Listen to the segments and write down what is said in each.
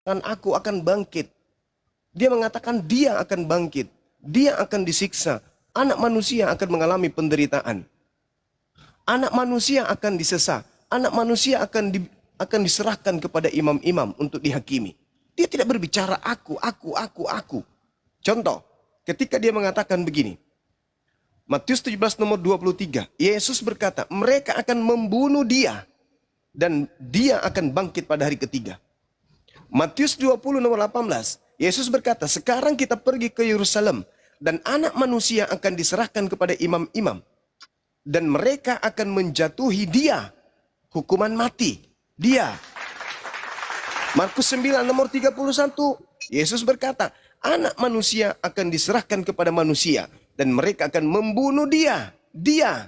dan aku akan bangkit. Dia mengatakan dia akan bangkit. Dia akan disiksa. Anak manusia akan mengalami penderitaan. Anak manusia akan disesah. Anak manusia akan diserahkan kepada imam-imam untuk dihakimi. Dia tidak berbicara aku. Contoh, ketika dia mengatakan begini. Matius 17 nomor 23. Yesus berkata, mereka akan membunuh dia. Dan dia akan bangkit pada hari ketiga. Matius 20 nomor 18. Yesus berkata, sekarang kita pergi ke Yerusalem. Dan anak manusia akan diserahkan kepada imam-imam. Dan mereka akan menjatuhi dia. Hukuman mati. Dia. Markus 9 nomor 31. Yesus berkata, anak manusia akan diserahkan kepada manusia. Dan mereka akan membunuh dia. Dia.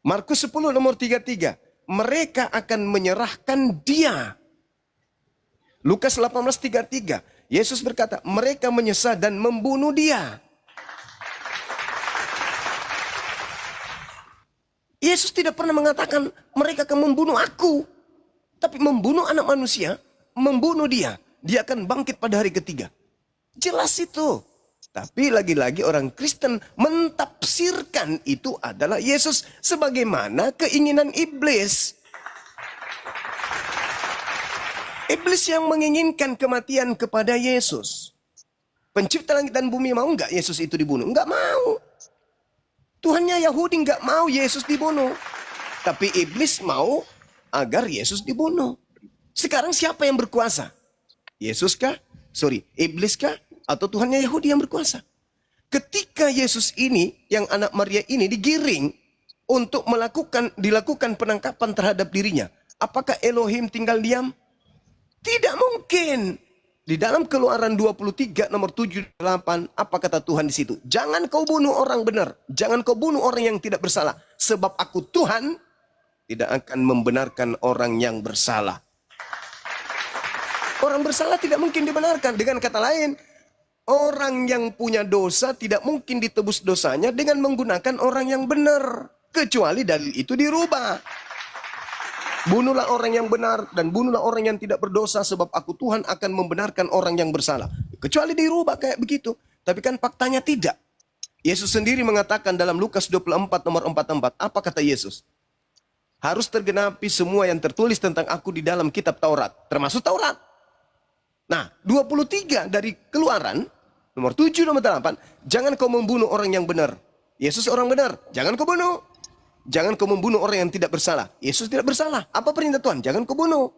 Markus 10 nomor 33. Mereka akan menyerahkan dia. Lukas 18:33. Yesus berkata, mereka menyesal dan membunuh dia. Yesus tidak pernah mengatakan mereka akan membunuh aku. Tapi membunuh anak manusia, membunuh dia. Dia akan bangkit pada hari ketiga. Jelas itu. Tapi lagi-lagi orang Kristen mentafsirkan itu adalah Yesus sebagaimana keinginan iblis. Iblis yang menginginkan kematian kepada Yesus. Pencipta langit dan bumi mau nggak Yesus itu dibunuh? Nggak mau. Tuhannya Yahudi nggak mau Yesus dibunuh. Tapi iblis mau agar Yesus dibunuh. Sekarang siapa yang berkuasa? Yesus kah? Iblis kah? Atau Tuhannya Yahudi yang berkuasa? Ketika Yesus ini, yang anak Maria ini digiring untuk dilakukan penangkapan terhadap dirinya. Apakah Elohim tinggal diam? Tidak mungkin. Di dalam Keluaran 23 nomor 7-8, apa kata Tuhan di situ? Jangan kau bunuh orang benar. Jangan kau bunuh orang yang tidak bersalah. Sebab aku Tuhan tidak akan membenarkan orang yang bersalah. Orang bersalah tidak mungkin dibenarkan. Dengan kata lain, orang yang punya dosa tidak mungkin ditebus dosanya dengan menggunakan orang yang benar. Kecuali dalil itu dirubah. Bunuhlah orang yang benar dan bunuhlah orang yang tidak berdosa sebab aku Tuhan akan membenarkan orang yang bersalah. Kecuali dirubah kayak begitu. Tapi kan faktanya tidak. Yesus sendiri mengatakan dalam Lukas 24 nomor 44. Apa kata Yesus? Harus tergenapi semua yang tertulis tentang aku di dalam kitab Taurat. Termasuk Taurat. Nah, 23 dari Keluaran, nomor 7, nomor 8. Jangan kau membunuh orang yang benar. Yesus orang benar. Jangan kau bunuh. Jangan kau membunuh orang yang tidak bersalah. Yesus tidak bersalah. Apa perintah Tuhan? Jangan kau bunuh.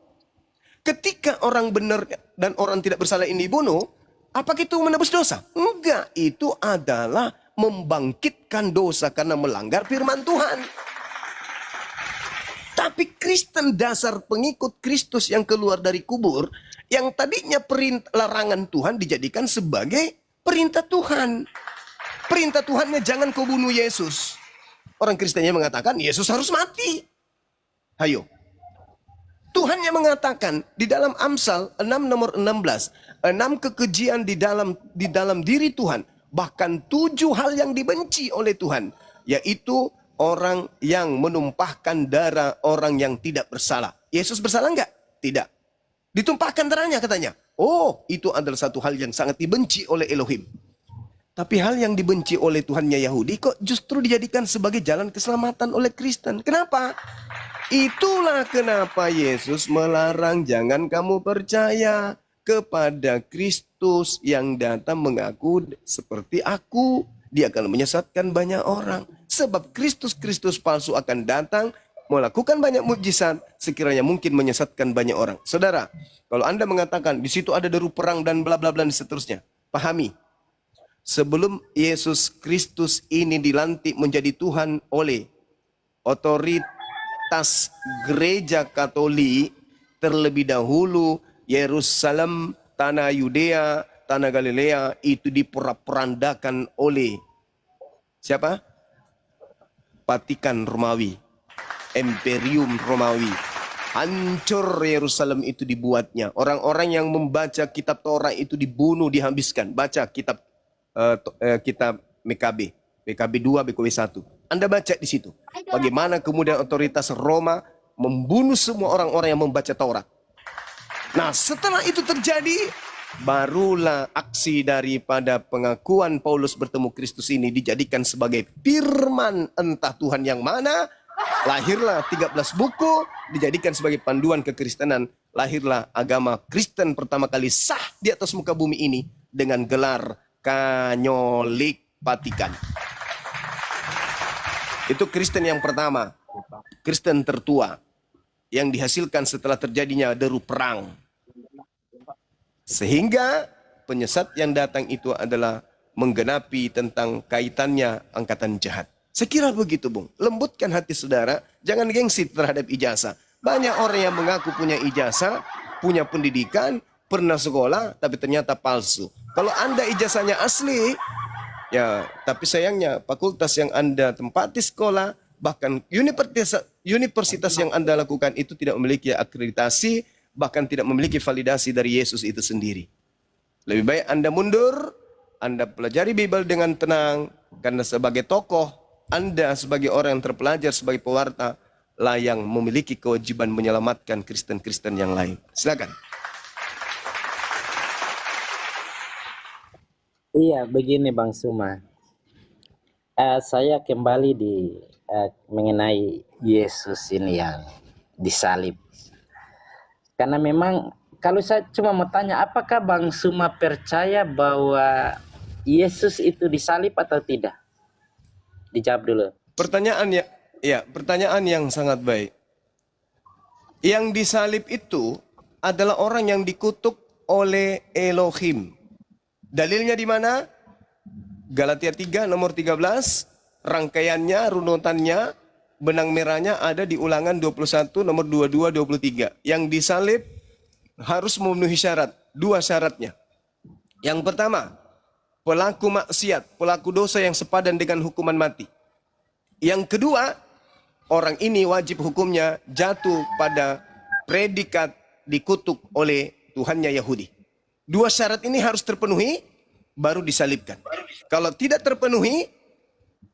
Ketika orang benar dan orang tidak bersalah ini dibunuh, apakah itu menebus dosa? Enggak. Itu adalah membangkitkan dosa karena melanggar firman Tuhan. Tapi Kristen, dasar pengikut Kristus yang keluar dari kubur, yang tadinya larangan Tuhan dijadikan sebagai perintah Tuhan. Perintah Tuhannya jangan kau bunuh Yesus. Orang Kristennya mengatakan Yesus harus mati. Hayo. Tuhannya mengatakan di dalam Amsal 6 nomor 16. 6 kekejian di dalam diri Tuhan. Bahkan 7 hal yang dibenci oleh Tuhan. Yaitu orang yang menumpahkan darah orang yang tidak bersalah. Yesus bersalah enggak? Tidak. Ditumpahkan darahnya katanya. Oh, itu adalah satu hal yang sangat dibenci oleh Elohim. Tapi hal yang dibenci oleh Tuhannya Yahudi kok justru dijadikan sebagai jalan keselamatan oleh Kristen. Kenapa? Itulah kenapa Yesus melarang jangan kamu percaya kepada Kristus yang datang mengaku seperti aku. Dia akan menyesatkan banyak orang. Sebab Kristus palsu akan datang melakukan banyak mukjizat sekiranya mungkin menyesatkan banyak orang. Saudara, kalau Anda mengatakan di situ ada deru perang dan bla bla bla dan seterusnya, pahami. Sebelum Yesus Kristus ini dilantik menjadi Tuhan oleh otoritas gereja Katolik, terlebih dahulu Yerusalem, tanah Yudea, tanah Galilea itu diporak-porandakan oleh siapa? Vatikan Romawi, Imperium Romawi. Hancur Yerusalem itu dibuatnya. Orang-orang yang membaca kitab Torah itu dibunuh, dihabiskan. Baca kitab BKB 2, BKB 1. Anda baca di situ. Bagaimana kemudian otoritas Roma membunuh semua orang-orang yang membaca Taurat. Nah, setelah itu terjadi, barulah aksi daripada pengakuan Paulus bertemu Kristus ini dijadikan sebagai firman entah Tuhan yang mana. Lahirlah 13 buku, dijadikan sebagai panduan kekristenan. Lahirlah agama Kristen pertama kali sah di atas muka bumi ini dengan gelar Katolik Vatikan. Itu Kristen yang pertama, Kristen tertua, yang dihasilkan setelah terjadinya deru perang. Sehingga penyesat yang datang itu adalah menggenapi tentang kaitannya angkatan jahat. Saya kira begitu, Bung. Lembutkan hati saudara, jangan gengsi terhadap ijazah. Banyak orang yang mengaku punya ijazah, punya pendidikan, pernah sekolah, tapi ternyata palsu. Kalau Anda ijazahnya asli, ya, tapi sayangnya fakultas yang Anda tempati sekolah, bahkan universitas yang Anda lakukan itu tidak memiliki akreditasi, bahkan tidak memiliki validasi dari Yesus itu sendiri. Lebih baik Anda mundur, Anda pelajari Bible dengan tenang, karena sebagai tokoh, Anda sebagai orang yang terpelajar, sebagai pewarta, lah yang memiliki kewajiban menyelamatkan Kristen-Kristen yang lain. Silakan. Iya, begini Bang Suma. Saya kembali di mengenai Yesus ini yang disalib. Karena memang kalau saya cuma mau tanya, apakah Bang Suma percaya bahwa Yesus itu disalib atau tidak? Dijawab dulu. Pertanyaan yang sangat baik. Yang disalib itu adalah orang yang dikutuk oleh Elohim. Dalilnya di mana? Galatia 3 nomor 13, rangkaiannya, runutannya, benang merahnya ada di Ulangan 21 nomor 22 23. Yang disalib harus memenuhi syarat, dua syaratnya. Yang pertama, pelaku maksiat, pelaku dosa yang sepadan dengan hukuman mati. Yang kedua, orang ini wajib hukumnya jatuh pada predikat dikutuk oleh Tuhannya Yahudi. Dua syarat ini harus terpenuhi, baru disalibkan. Kalau tidak terpenuhi,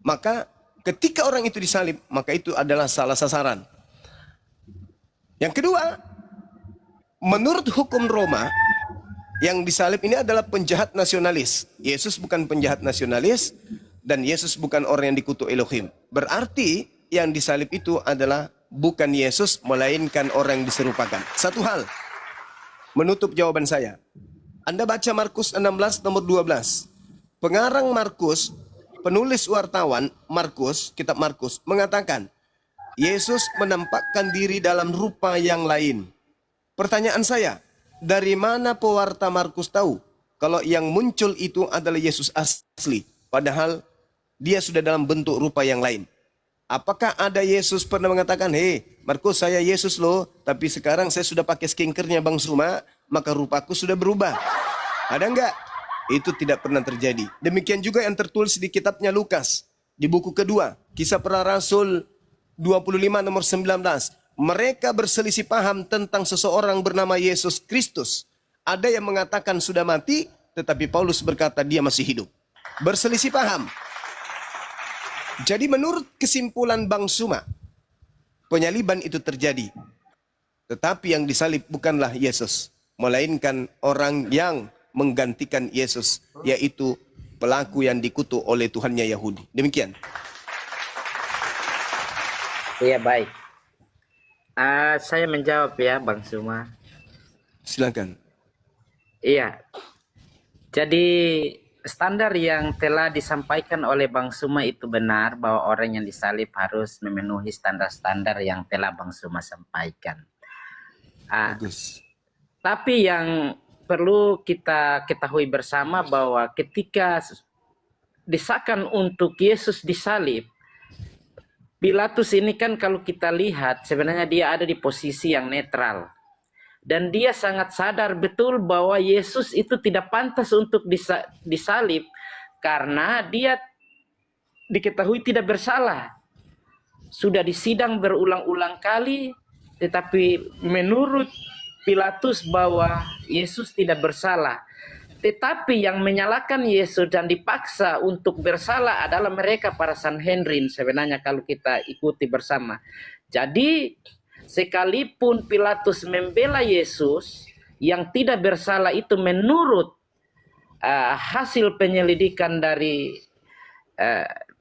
maka ketika orang itu disalib, maka itu adalah salah sasaran. Yang kedua, menurut hukum Roma, yang disalib ini adalah penjahat nasionalis. Yesus bukan penjahat nasionalis, dan Yesus bukan orang yang dikutuk Elohim. Berarti yang disalib itu adalah bukan Yesus, melainkan orang yang diserupakan. Satu hal, menutup jawaban saya. Anda baca Markus 16 nomor 12. Pengarang Markus, penulis wartawan Markus, kitab Markus, mengatakan, Yesus menampakkan diri dalam rupa yang lain. Pertanyaan saya, dari mana pewarta Markus tahu kalau yang muncul itu adalah Yesus asli, padahal dia sudah dalam bentuk rupa yang lain? Apakah ada Yesus pernah mengatakan, hei Markus, saya Yesus loh, tapi sekarang saya sudah pakai skinkernya Bang Suma, maka rupaku sudah berubah? Ada enggak? Itu tidak pernah terjadi. Demikian juga yang tertulis di kitabnya Lukas, di buku kedua, Kisah Para Rasul 25 nomor 19. Mereka berselisih paham tentang seseorang bernama Yesus Kristus. Ada yang mengatakan sudah mati, tetapi Paulus berkata dia masih hidup. Berselisih paham. Jadi menurut kesimpulan Bang Suma, penyaliban itu terjadi. Tetapi yang disalib bukanlah Yesus, melainkan orang yang menggantikan Yesus, yaitu pelaku yang dikutuk oleh Tuhannya Yahudi. Demikian. Iya, baik. Saya menjawab ya Bang Suma. Silakan. Iya. Jadi standar yang telah disampaikan oleh Bang Suma itu benar, bahwa orang yang disalib harus memenuhi standar-standar yang telah Bang Suma sampaikan. Bagus. Tapi yang perlu kita ketahui bersama bahwa ketika desakan untuk Yesus disalib, Pilatus ini kan kalau kita lihat sebenarnya dia ada di posisi yang netral. Dan dia sangat sadar betul bahwa Yesus itu tidak pantas untuk disalib karena dia diketahui tidak bersalah. Sudah disidang berulang-ulang kali, tetapi menurut Pilatus bahwa Yesus tidak bersalah. Tetapi yang menyalahkan Yesus dan dipaksa untuk bersalah adalah mereka para Sanhedrin sebenarnya kalau kita ikuti bersama. Jadi sekalipun Pilatus membela Yesus yang tidak bersalah itu menurut hasil penyelidikan dari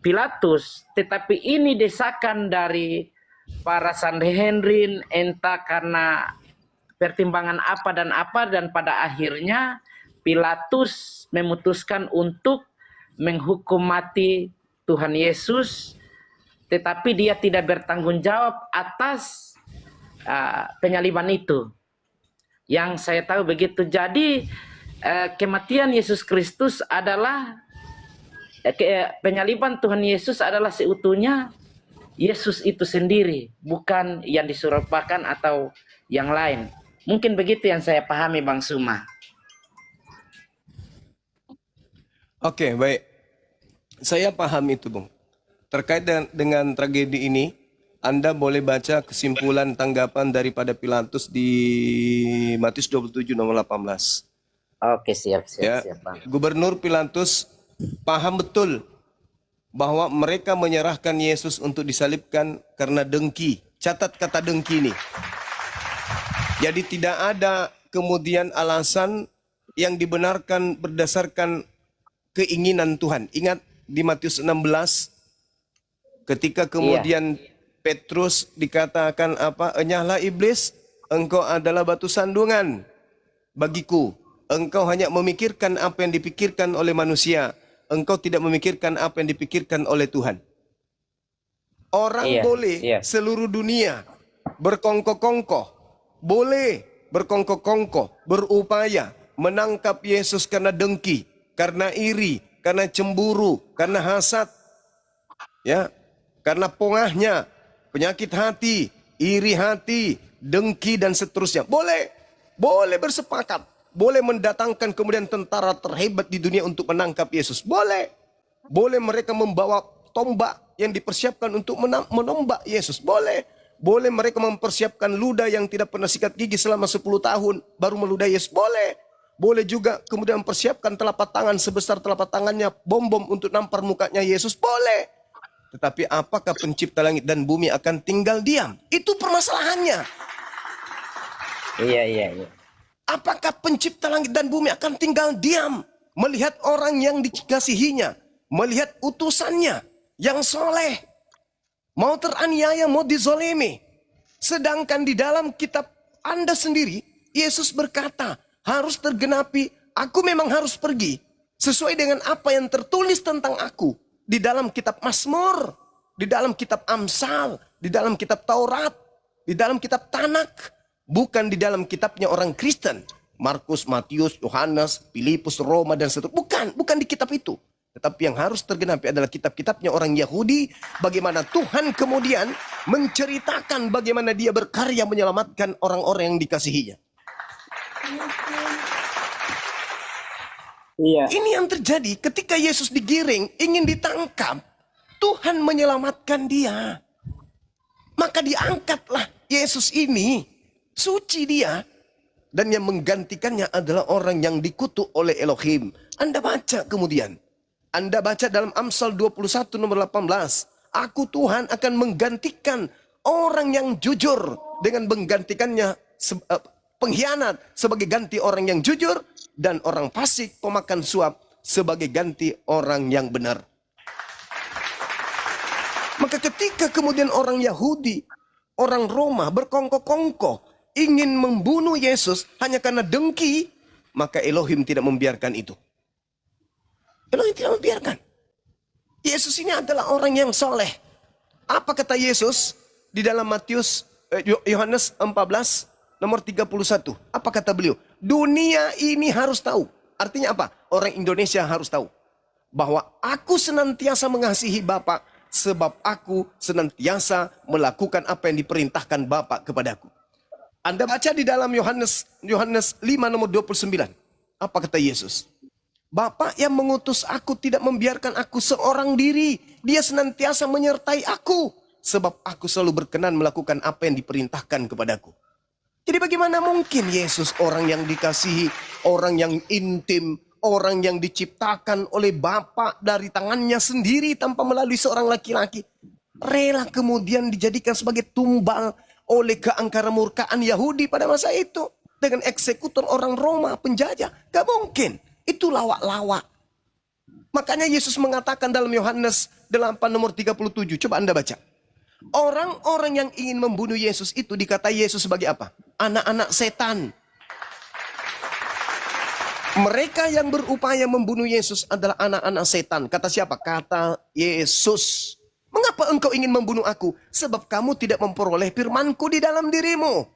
Pilatus, tetapi ini desakan dari para Sanhedrin, entah karena pertimbangan apa, dan pada akhirnya Pilatus memutuskan untuk menghukum mati Tuhan Yesus, tetapi dia tidak bertanggung jawab atas penyaliban itu. Yang saya tahu begitu. Jadi kematian Yesus Kristus adalah penyaliban Tuhan Yesus adalah seutuhnya Yesus itu sendiri, bukan yang diserupakan atau yang lain. Mungkin begitu yang saya pahami, Bang Suma. Oke, baik. Saya paham itu, Bung. Terkait dengan tragedi ini, Anda boleh baca kesimpulan tanggapan daripada Pilatus di Matius 27 nomor 18. Oke, siap, Ya, Bang. Gubernur Pilatus paham betul bahwa mereka menyerahkan Yesus untuk disalibkan karena dengki. Catat kata dengki ini. Jadi tidak ada kemudian alasan yang dibenarkan berdasarkan keinginan Tuhan. Ingat di Matius 16 ketika kemudian Petrus dikatakan apa? Enyahlah iblis, engkau adalah batu sandungan bagiku. Engkau hanya memikirkan apa yang dipikirkan oleh manusia. Engkau tidak memikirkan apa yang dipikirkan oleh Tuhan. Orang boleh seluruh dunia berkongkok-kongkoh, boleh berkongkok-kongkoh, berupaya menangkap Yesus karena dengki, karena iri, karena cemburu, karena hasad, ya, karena pongahnya, penyakit hati, iri hati, dengki dan seterusnya. Boleh bersepakat. Boleh mendatangkan kemudian tentara terhebat di dunia untuk menangkap Yesus. Boleh mereka membawa tombak yang dipersiapkan untuk menombak Yesus. Boleh mereka mempersiapkan ludah yang tidak pernah sikat gigi selama 10 tahun baru meludahi Yesus. Boleh juga kemudian mempersiapkan telapak tangan sebesar telapak tangannya bom untuk nampar mukanya Yesus. Boleh. Tetapi apakah pencipta langit dan bumi akan tinggal diam? Itu permasalahannya. Iya. Apakah pencipta langit dan bumi akan tinggal diam melihat orang yang dikasihinya, melihat utusannya yang soleh, mau teraniaya, mau dizolimi. Sedangkan di dalam kitab Anda sendiri, Yesus berkata, harus tergenapi, aku memang harus pergi. Sesuai dengan apa yang tertulis tentang aku. Di dalam kitab Mazmur, di dalam kitab Amsal, di dalam kitab Taurat, di dalam kitab Tanak. Bukan di dalam kitabnya orang Kristen. Markus, Matius, Yohanes, Filipus, Roma, dan seterusnya. Bukan di kitab itu. Tetapi yang harus tergenapi adalah kitab-kitabnya orang Yahudi. Bagaimana Tuhan kemudian menceritakan bagaimana dia berkarya menyelamatkan orang-orang yang dikasihinya. Iya. Ini yang terjadi ketika Yesus digiring, ingin ditangkap. Tuhan menyelamatkan dia. Maka diangkatlah Yesus ini. Suci dia. Dan yang menggantikannya adalah orang yang dikutuk oleh Elohim. Anda baca kemudian. Anda baca dalam Amsal 21 nomor 18. Aku Tuhan akan menggantikan orang yang jujur dengan menggantikannya pengkhianat sebagai ganti orang yang jujur. Dan orang fasik pemakan suap sebagai ganti orang yang benar. Maka ketika kemudian orang Yahudi, orang Roma berkongkok-kongkoh ingin membunuh Yesus hanya karena dengki, maka Elohim tidak membiarkan itu. Elohim tidak membiarkan. Yesus ini adalah orang yang soleh. Apa kata Yesus di dalam Matius Yohanes 14 nomor 31? Apa kata beliau? Dunia ini harus tahu. Artinya apa? Orang Indonesia harus tahu bahwa aku senantiasa mengasihi Bapa sebab aku senantiasa melakukan apa yang diperintahkan Bapa kepadaku. Anda baca di dalam Yohanes 5 nomor 29. Apa kata Yesus? Bapa yang mengutus aku tidak membiarkan aku seorang diri. Dia senantiasa menyertai aku. Sebab aku selalu berkenan melakukan apa yang diperintahkan kepadaku. Jadi bagaimana mungkin Yesus orang yang dikasihi, orang yang intim, orang yang diciptakan oleh Bapa dari tangannya sendiri tanpa melalui seorang laki-laki. Rela kemudian dijadikan sebagai tumbal oleh keangkara murkaan Yahudi pada masa itu. Dengan eksekutor orang Roma, penjajah. Gak mungkin. Itu lawak-lawak. Makanya Yesus mengatakan dalam Yohanes 8 nomor 37. Coba Anda baca. Orang-orang yang ingin membunuh Yesus itu dikatai Yesus sebagai apa? Anak-anak setan. Mereka yang berupaya membunuh Yesus adalah anak-anak setan. Kata siapa? Kata Yesus. Mengapa engkau ingin membunuh aku? Sebab kamu tidak memperoleh firman-Ku di dalam dirimu.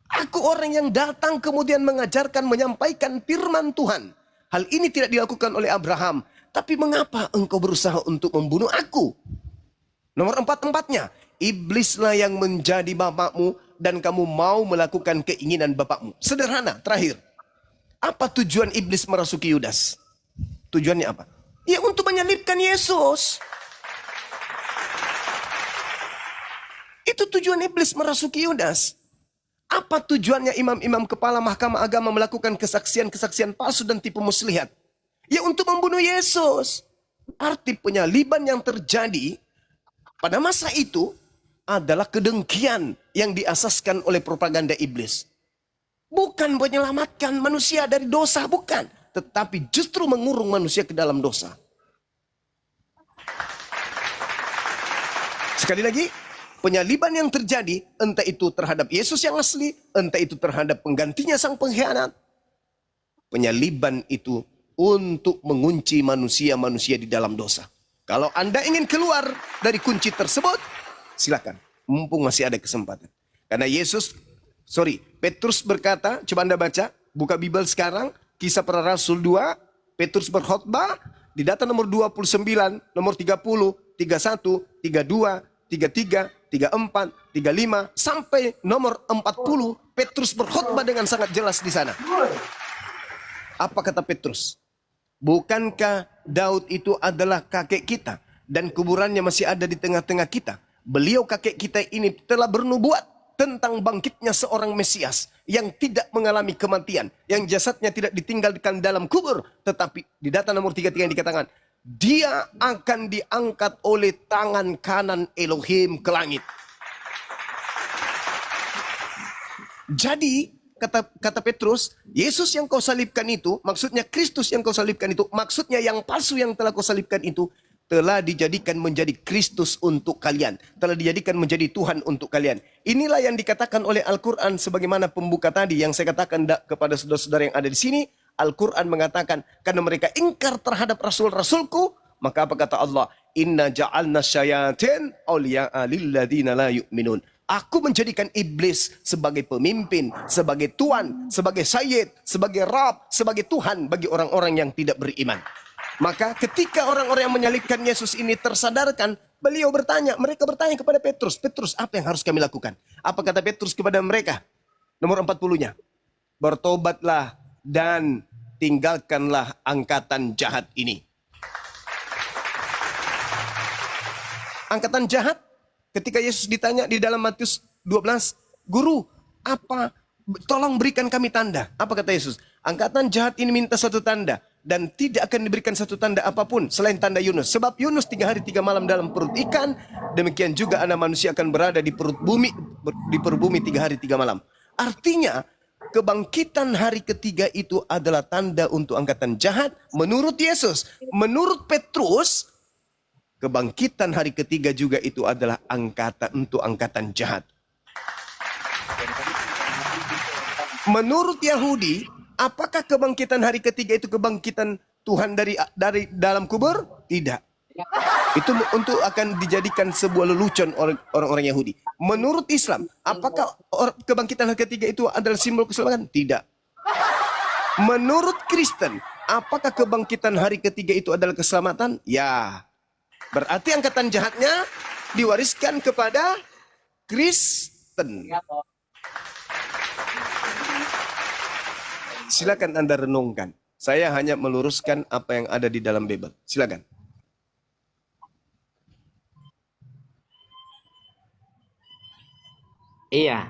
Aku orang yang datang kemudian mengajarkan, menyampaikan firman Tuhan. Hal ini tidak dilakukan oleh Abraham. Tapi mengapa engkau berusaha untuk membunuh aku? Nomor 4-empatnya, iblislah yang menjadi bapakmu dan kamu mau melakukan keinginan bapakmu. Sederhana, terakhir. Apa tujuan iblis merasuki Yudas? Tujuannya apa? Ya untuk menyalibkan Yesus. Itu tujuan iblis merasuki Yudas. Apa tujuannya imam-imam kepala mahkamah agama melakukan kesaksian-kesaksian palsu dan tipu muslihat? Ya untuk membunuh Yesus. Arti penyaliban yang terjadi pada masa itu adalah kedengkian yang diasaskan oleh propaganda iblis. Bukan menyelamatkan manusia dari dosa, bukan. Tetapi justru mengurung manusia ke dalam dosa. Sekali lagi, penyaliban yang terjadi, entah itu terhadap Yesus yang asli, entah itu terhadap penggantinya sang pengkhianat. Penyaliban itu untuk mengunci manusia-manusia di dalam dosa. Kalau Anda ingin keluar dari kunci tersebut, silakan. Mumpung masih ada kesempatan. Karena Petrus berkata, coba Anda baca, buka Bible sekarang, Kisah Para Rasul 2, Petrus berkhotbah, di data nomor 29, nomor 30, 31, 32, 33, 34, 35, sampai nomor 40, Petrus berkhotbah dengan sangat jelas di sana. Apa kata Petrus? Bukankah Daud itu adalah kakek kita dan kuburannya masih ada di tengah-tengah kita? Beliau kakek kita ini telah bernubuat tentang bangkitnya seorang Mesias yang tidak mengalami kematian, yang jasadnya tidak ditinggalkan dalam kubur, tetapi di data nomor 33 yang dikatakan, dia akan diangkat oleh tangan kanan Elohim ke langit. Jadi, kata Petrus, Yesus yang kau salibkan itu, maksudnya Kristus yang kau salibkan itu, maksudnya yang palsu yang telah kau salibkan itu, telah dijadikan menjadi Kristus untuk kalian. Telah dijadikan menjadi Tuhan untuk kalian. Inilah yang dikatakan oleh Al-Quran sebagaimana pembuka tadi yang saya katakan kepada saudara-saudara yang ada di sini. Al-Quran mengatakan, karena mereka ingkar terhadap Rasul-Rasulku, maka apa kata Allah? Inna ja'alna syayatin awliya'a lilladina la yu'minun. Aku menjadikan iblis sebagai pemimpin, sebagai tuan, sebagai sayyid, sebagai rab, sebagai Tuhan bagi orang-orang yang tidak beriman. Maka ketika orang-orang yang menyalibkan Yesus ini tersadarkan, mereka bertanya kepada Petrus, Petrus, apa yang harus kami lakukan? Apa kata Petrus kepada mereka? Nomor 40-nya. Bertobatlah dan tinggalkanlah angkatan jahat ini. Angkatan jahat, ketika Yesus ditanya di dalam Matius 12, Guru, tolong berikan kami tanda. Apa kata Yesus? Angkatan jahat ini minta satu tanda. Dan tidak akan diberikan satu tanda apapun selain tanda Yunus. Sebab Yunus 3 hari 3 malam dalam perut ikan. Demikian juga anak manusia akan berada di perut bumi. Di perut bumi 3 hari 3 malam. Artinya kebangkitan hari ketiga itu adalah tanda untuk angkatan jahat. Menurut Yesus. Menurut Petrus. Kebangkitan hari ketiga juga itu adalah untuk angkatan jahat. Menurut Yahudi. Apakah kebangkitan hari ketiga itu kebangkitan Tuhan dari dalam kubur? Tidak. Itu untuk akan dijadikan sebuah lelucon oleh orang-orang Yahudi. Menurut Islam, apakah kebangkitan hari ketiga itu adalah simbol keselamatan? Tidak. Menurut Kristen, apakah kebangkitan hari ketiga itu adalah keselamatan? Ya. Berarti angkatan jahatnya diwariskan kepada Kristen. Silakan Anda renungkan. Saya hanya meluruskan apa yang ada di dalam Bible. Silakan. Iya.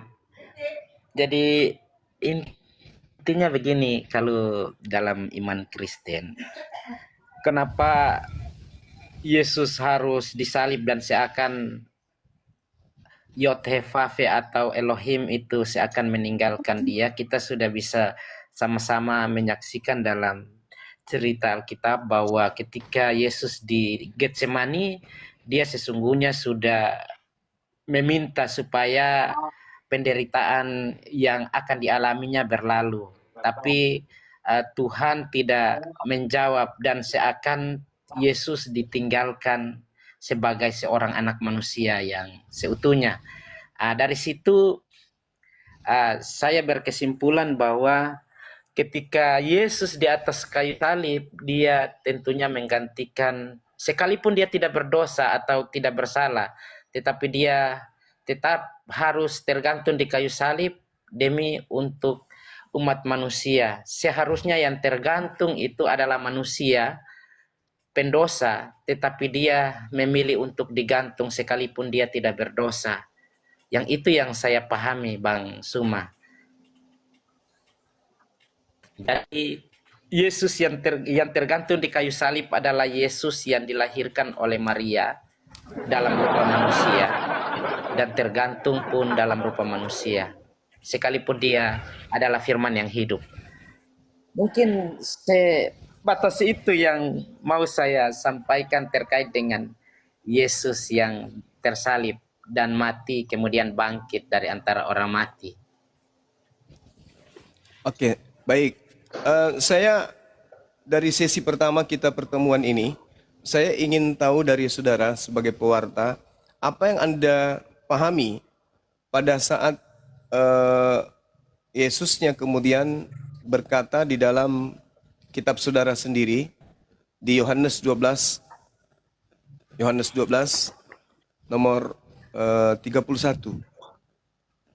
Jadi intinya begini, kalau dalam iman Kristen, kenapa Yesus harus disalib dan seakan Yod-Heh-Vav atau Elohim itu seakan meninggalkan dia, kita sudah bisa sama-sama menyaksikan dalam cerita Alkitab bahwa ketika Yesus di Getsemani, dia sesungguhnya sudah meminta supaya penderitaan yang akan dialaminya berlalu. Tapi Tuhan tidak menjawab dan seakan Yesus ditinggalkan sebagai seorang anak manusia yang seutuhnya. Dari situ saya berkesimpulan bahwa ketika Yesus di atas kayu salib, dia tentunya menggantikan, sekalipun dia tidak berdosa atau tidak bersalah, tetapi dia tetap harus tergantung di kayu salib demi untuk umat manusia. Seharusnya yang tergantung itu adalah manusia pendosa, tetapi dia memilih untuk digantung sekalipun dia tidak berdosa. Yang itu yang saya pahami, Bang Suma. Jadi Yesus yang tergantung di kayu salib adalah Yesus yang dilahirkan oleh Maria dalam rupa manusia dan tergantung pun dalam rupa manusia. Sekalipun dia adalah firman yang hidup. Mungkin sebatas itu yang mau saya sampaikan terkait dengan Yesus yang tersalib dan mati kemudian bangkit dari antara orang mati. Oke, baik. Saya dari sesi pertama kita pertemuan ini, saya ingin tahu dari saudara sebagai pewarta, apa yang Anda pahami pada saat Yesusnya kemudian berkata di dalam kitab saudara sendiri, di Yohanes 12 nomor 31.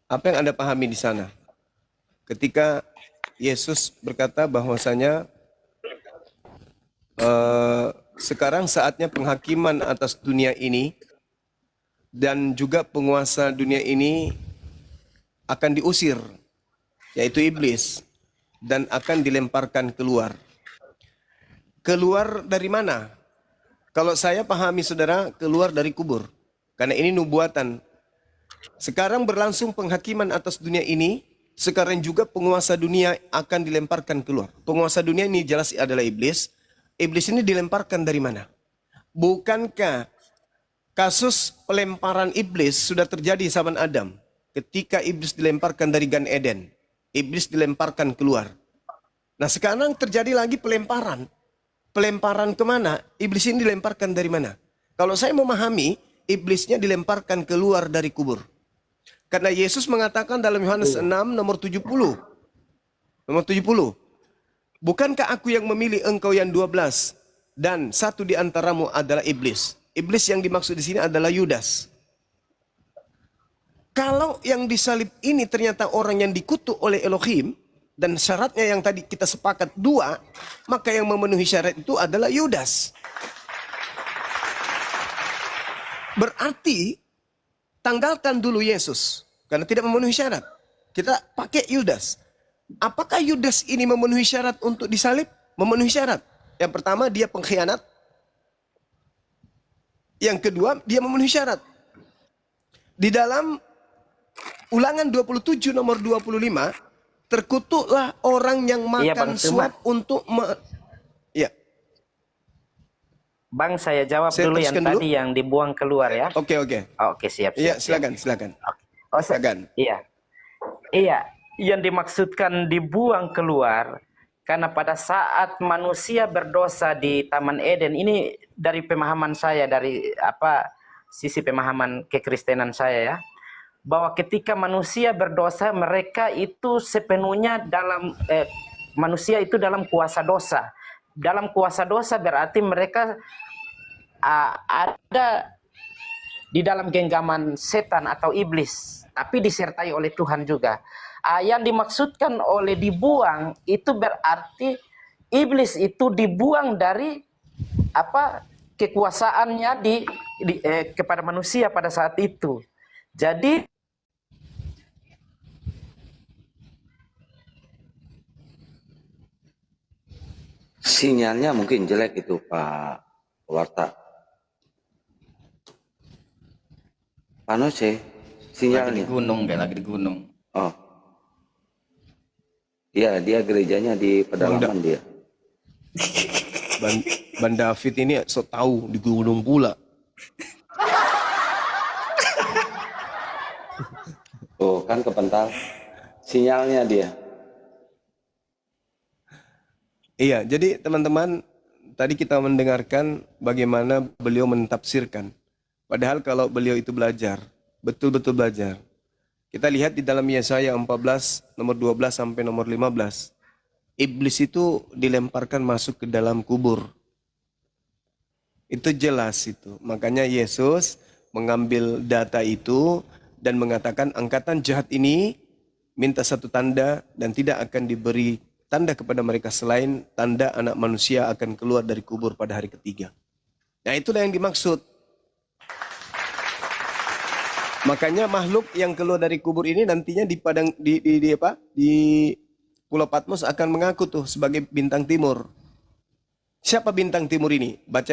Apa yang Anda pahami di sana? Ketika Yesus berkata bahwasanya sekarang saatnya penghakiman atas dunia ini dan juga penguasa dunia ini akan diusir, yaitu iblis, dan akan dilemparkan keluar. Keluar dari mana? Kalau saya pahami saudara, keluar dari kubur. Karena ini nubuatan. Sekarang berlangsung penghakiman atas dunia ini, sekarang juga penguasa dunia akan dilemparkan keluar. Penguasa dunia ini jelas adalah iblis. Iblis ini dilemparkan dari mana? Bukankah kasus pelemparan iblis sudah terjadi zaman Adam? Ketika iblis dilemparkan dari Gan Eden, iblis dilemparkan keluar. Nah sekarang terjadi lagi pelemparan. Pelemparan kemana? Iblis ini dilemparkan dari mana? Kalau saya memahami, iblisnya dilemparkan keluar dari kubur. Karena Yesus mengatakan dalam Yohanes 6 nomor 70. Nomor 70. Bukankah aku yang memilih engkau yang 12 dan satu di antaramu adalah iblis. Iblis yang dimaksud di sini adalah Yudas. Kalau yang disalib ini ternyata orang yang dikutuk oleh Elohim dan syaratnya yang tadi kita sepakat 2, maka yang memenuhi syarat itu adalah Yudas. Berarti tanggalkan dulu Yesus karena tidak memenuhi syarat. Kita pakai Yudas. Apakah Yudas ini memenuhi syarat untuk disalib? Memenuhi syarat. Yang pertama dia pengkhianat. Yang kedua dia memenuhi syarat. Di dalam Ulangan 27 nomor 25, terkutuklah orang yang makan suap untuk ya. Bang, saya jawab Saya dulu yang teruskan dulu. tadi yang dibuang keluar ya. Oke. Oke, siap. Iya, silakan. Oh, Silakan. Iya, yang dimaksudkan dibuang keluar karena pada saat manusia berdosa di Taman Eden, ini dari pemahaman saya, dari sisi pemahaman kekristenan saya ya, bahwa ketika manusia berdosa, mereka itu sepenuhnya manusia itu dalam kuasa dosa. Dalam kuasa dosa berarti mereka ada di dalam genggaman setan atau iblis, tapi disertai oleh Tuhan juga. Yang dimaksudkan oleh dibuang itu berarti iblis itu dibuang dari kekuasaannya kepada manusia pada saat itu. Jadi sinyalnya mungkin jelek itu Pak Warta. Pak Nose, Sinyalnya. gunung, kayak lagi di gunung. Oh. Iya, dia gerejanya di pedalaman dia. Bang David ini sok tahu di gunung pula. Tuh, kan kepental. Sinyalnya dia. Iya, jadi teman-teman, tadi kita mendengarkan bagaimana beliau mentafsirkan. Padahal kalau beliau itu belajar, betul-betul belajar. Kita lihat di dalam Yesaya 14, nomor 12 sampai nomor 15. Iblis itu dilemparkan masuk ke dalam kubur. Itu jelas itu. Makanya Yesus mengambil data itu dan mengatakan angkatan jahat ini minta satu tanda dan tidak akan diberi tanda kepada mereka selain tanda anak manusia akan keluar dari kubur pada hari ketiga. Nah, itulah yang dimaksud. Makanya makhluk yang keluar dari kubur ini nantinya di padang di Pulau Patmos akan mengaku tuh sebagai bintang timur. Siapa bintang timur ini? Baca